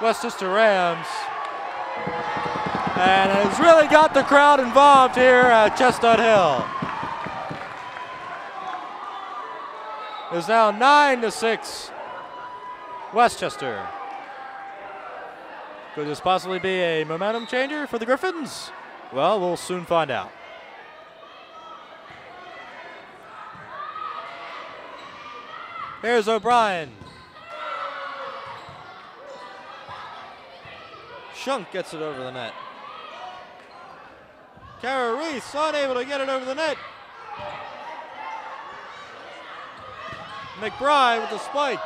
Westchester Rams, and has really got the crowd involved here at Chestnut Hill. It's now 9-6 Westchester. Could this possibly be a momentum changer for the Griffins? Well, we'll soon find out. Here's O'Brien. Shunk gets it over the net. Kara Reese unable to get it over the net. McBride with the spike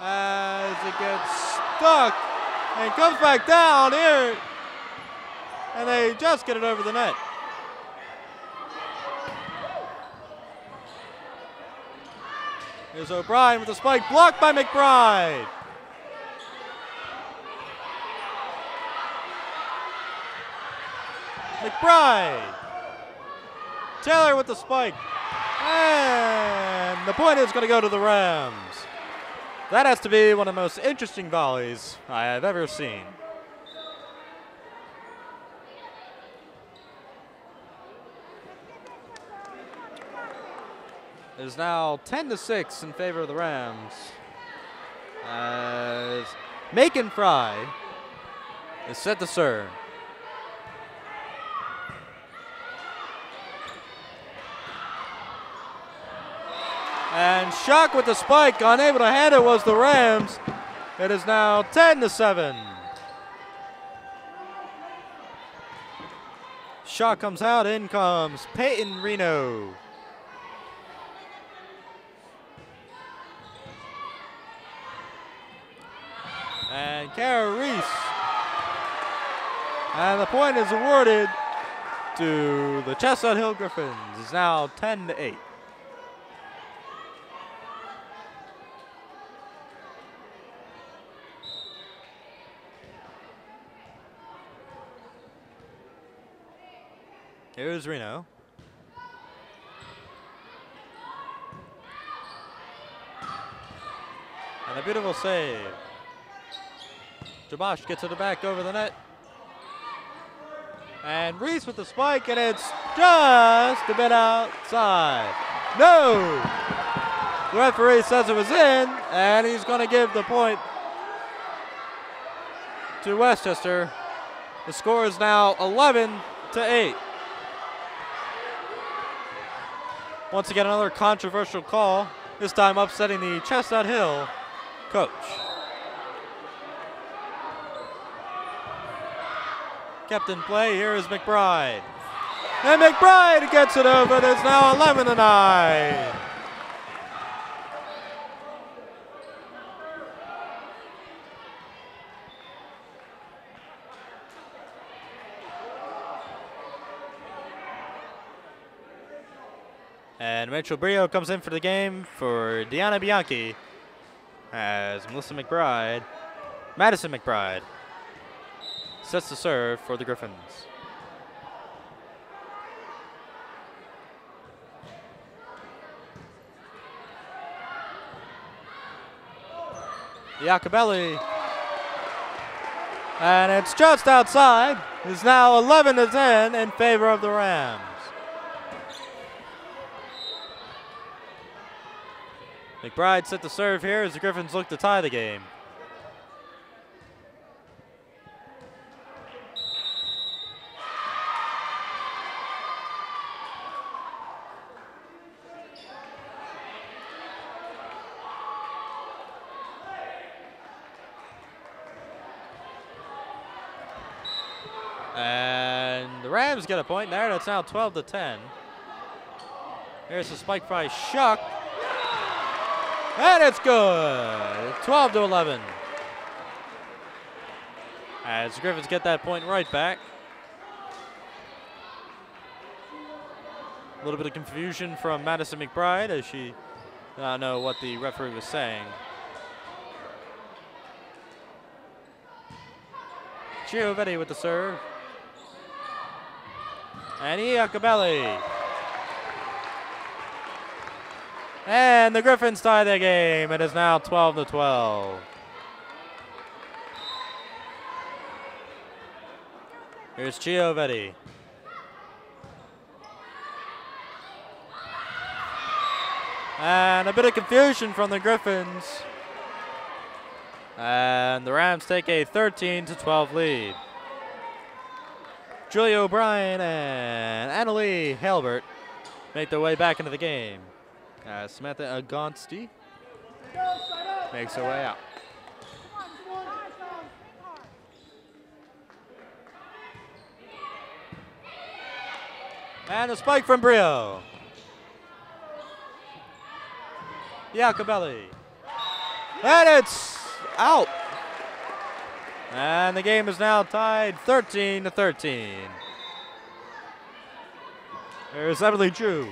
as it gets stuck and comes back down here, and they just get it over the net. Here's O'Brien with the spike, blocked by McBride. McBride. Taylor with the spike. And the point is going to go to the Rams. That has to be one of the most interesting volleys I have ever seen. It is now 10-6 in favor of the Rams, as Macon Fry is set to serve. And Shock with the spike, unable to hand it was the Rams. It is now 10-7. Shock comes out, in comes Peyton Reno. And Kara Reese. And the point is awarded to the Chestnut Hill Griffins. It's now 10-8. Here's Reno. And a beautiful save. Jabosh gets to the back over the net. And Reese with the spike, and it's just a bit outside. No! The referee says it was in, and he's going to give the point to Westchester. The score is now 11-8. Once again, another controversial call, this time upsetting the Chestnut Hill coach. Kept in play, here is McBride. And McBride gets it over, it's now 11-9. And Rachel Brio comes in for the game for Deanna Bianchi as Madison McBride sets the serve for the Griffins. Iacobelli. And it's just outside. It's now 11-10 in favor of the Rams. McBride set the serve here as the Griffins look to tie the game. And the Rams get a point there. That's now 12-10. Here's the spike by Shuck. And it's good. 12-11. As the Griffins get that point right back. A little bit of confusion from Madison McBride as she did not know what the referee was saying. Giovetti with the serve. And Iacobelli. And the Griffins tie the game. It is now 12-12. Here's Giovetti. And a bit of confusion from the Griffins. And the Rams take a 13-12 lead. Julia O'Brien and Annalie Halbert make their way back into the game. Samantha Agonsti makes her way out. And a spike from Brio. Iacobelli. And it's out. And the game is now tied 13-13. There's Emily Drew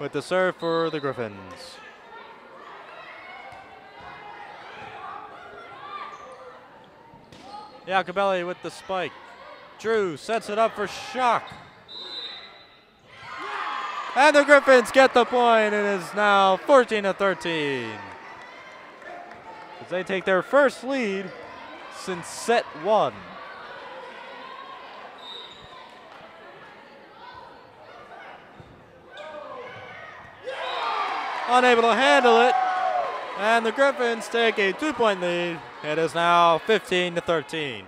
with the serve for the Griffins. Iacobelli with the spike. Drew sets it up for Shock. And the Griffins get the point. It is now 14-13. As they take their first lead since set one. Unable to handle it. And the Griffins take a 2-point lead. It is now 15-13.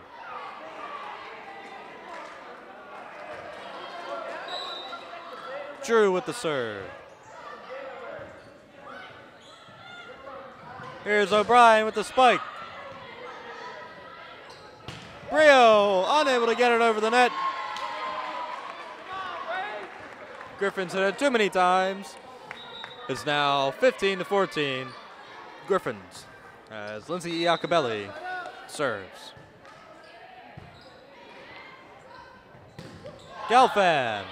Drew with the serve. Here's O'Brien with the spike. Brio unable to get it over the net. Griffins hit it too many times. It's now 15-14. Griffins as Lindsay Iacobelli serves. Gelfand.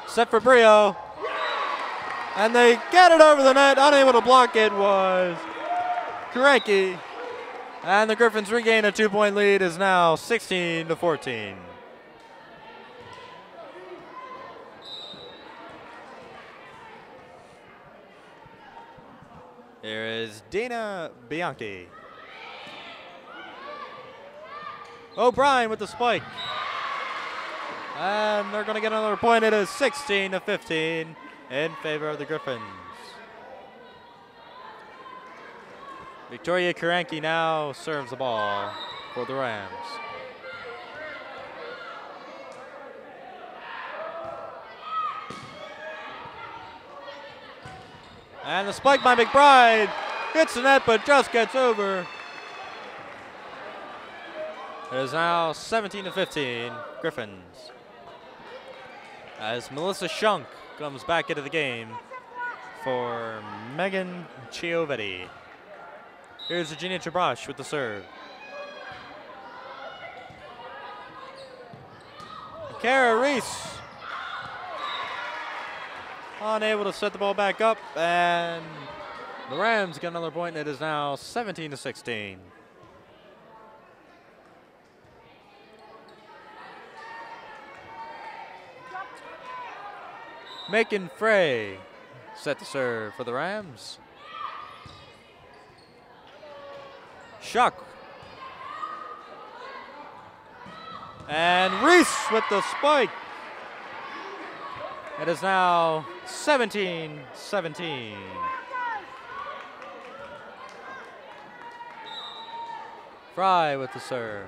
Set for Brio. And they get it over the net. Unable to block it was Karanke. And the Griffins regain a 2-point lead. Is now 16-14. Here is Dina Bianchi. O'Brien with the spike. And they're going to get another point. It is 16-15 in favor of the Griffins. Victoria Karanke now serves the ball for the Rams. And the spike by McBride hits the net but just gets over. It is now 17-15 Griffins. As Melissa Shunk comes back into the game for Megan Chiovetti. Here's Virginia Chabrash with the serve. Kara Reese unable to set the ball back up, and the Rams get another point. It is now 17-16. Macon Frey set to serve for the Rams. Shuck. And Reese with the spike. It is now 17-17. Fry with the serve.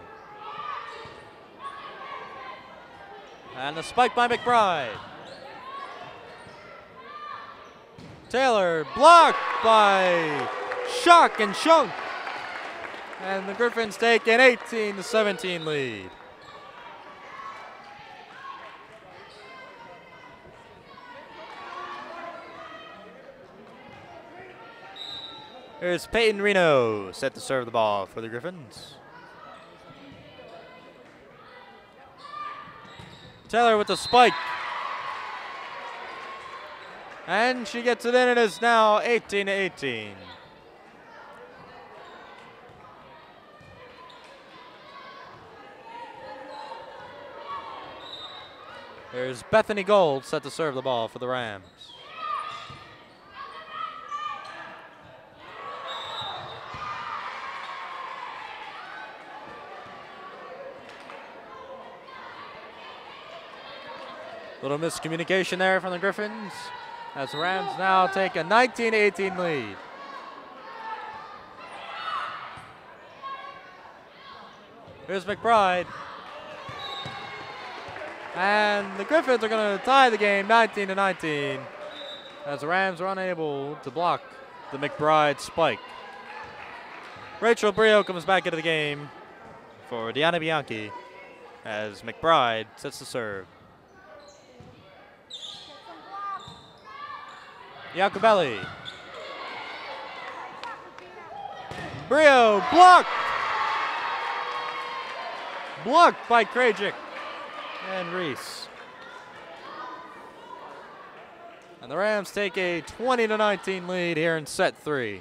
And the spike by McBride. Taylor blocked by Shuck and Shunk. And the Griffins take an 18-17 lead. Here's Peyton Reno set to serve the ball for the Griffins. Taylor with the spike. And she gets it in. It is now 18-18. There's Bethany Gold set to serve the ball for the Rams. Little miscommunication there from the Griffins, as the Rams now take a 19-18 lead. Here's McBride. And the Griffins are going to tie the game 19-19, as the Rams are unable to block the McBride spike. Rachel Brio comes back into the game for Deanna Bianchi as McBride sets the serve. Iacobelli. Brio blocked. Blocked by Krajcik and Reese. And the Rams take a 20-19 lead here in set 3.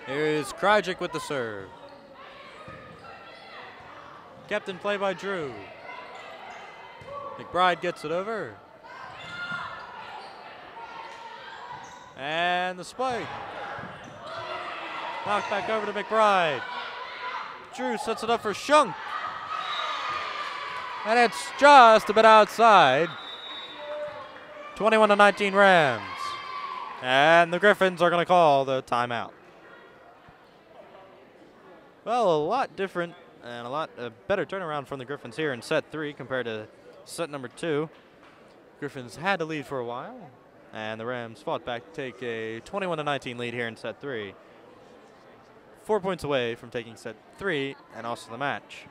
Here's Krajcik with the serve. Kept in play by Drew. McBride gets it over. And the spike. Knocked back over to McBride. Drew sets it up for Shunk. And it's just a bit outside. 21-19 Rams. And the Griffins are going to call the timeout. Well, a lot different and a better turnaround from the Griffins here in set 3 compared to set number 2. Griffins had to lead for a while, and the Rams fought back to take a 21-19 lead here in set 3. 4 points away from taking set 3 and also the match.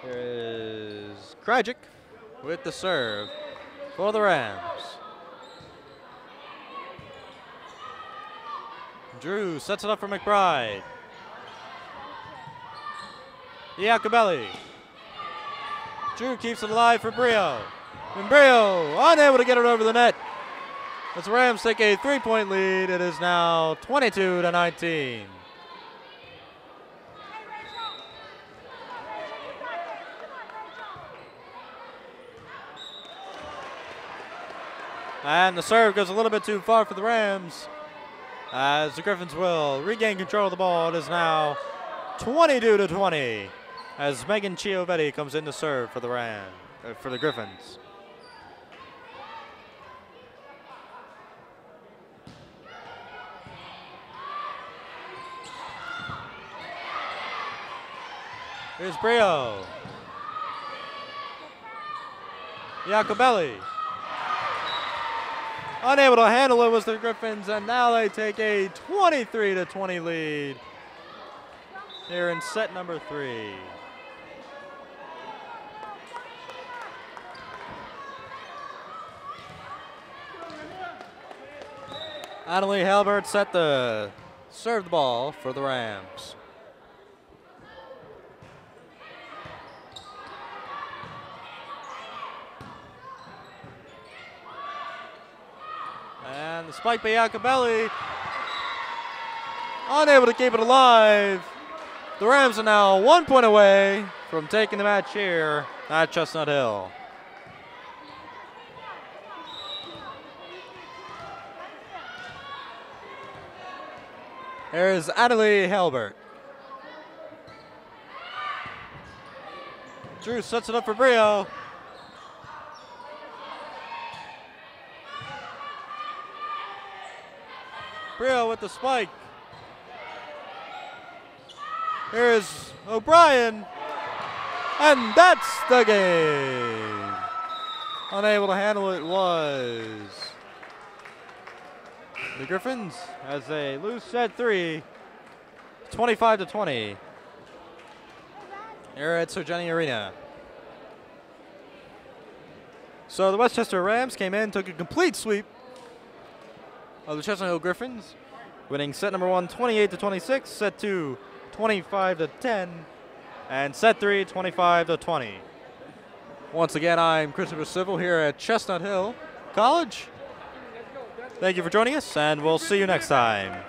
Here is Krajic with the serve for the Rams. Drew sets it up for McBride. Iacobelli. Drew keeps it alive for Brio. And Brio unable to get it over the net. As the Rams take a 3-point lead, it is now 22-19. And the serve goes a little bit too far for the Rams, as the Griffins will regain control of the ball. It is now 22-20, as Megan Chiovetti comes in to serve for the Griffins. Here's Brio. Iacobelli. Unable to handle it was the Griffins, and now they take a 23-20 lead here in set number 3. Annalie Halbert set to serve the ball for the Rams. And the spike by Iacobelli. Unable to keep it alive. The Rams are now 1 point away from taking the match here at Chestnut Hill. There's Annalie Halbert. Drew sets it up for Brio. Brio with the spike. Here's O'Brien. And that's the game. Unable to handle it was the Griffins as they lose set 3, 25-20. Here at Jenny Arena. So the Westchester Rams came in, took a complete sweep of the Chestnut Hill Griffins, winning set number 1, 28-26, set 2, 25-10, and set 3, 25-20. Once again, I'm Christopher Civil here at Chestnut Hill College. Thank you for joining us, and we'll see you next time.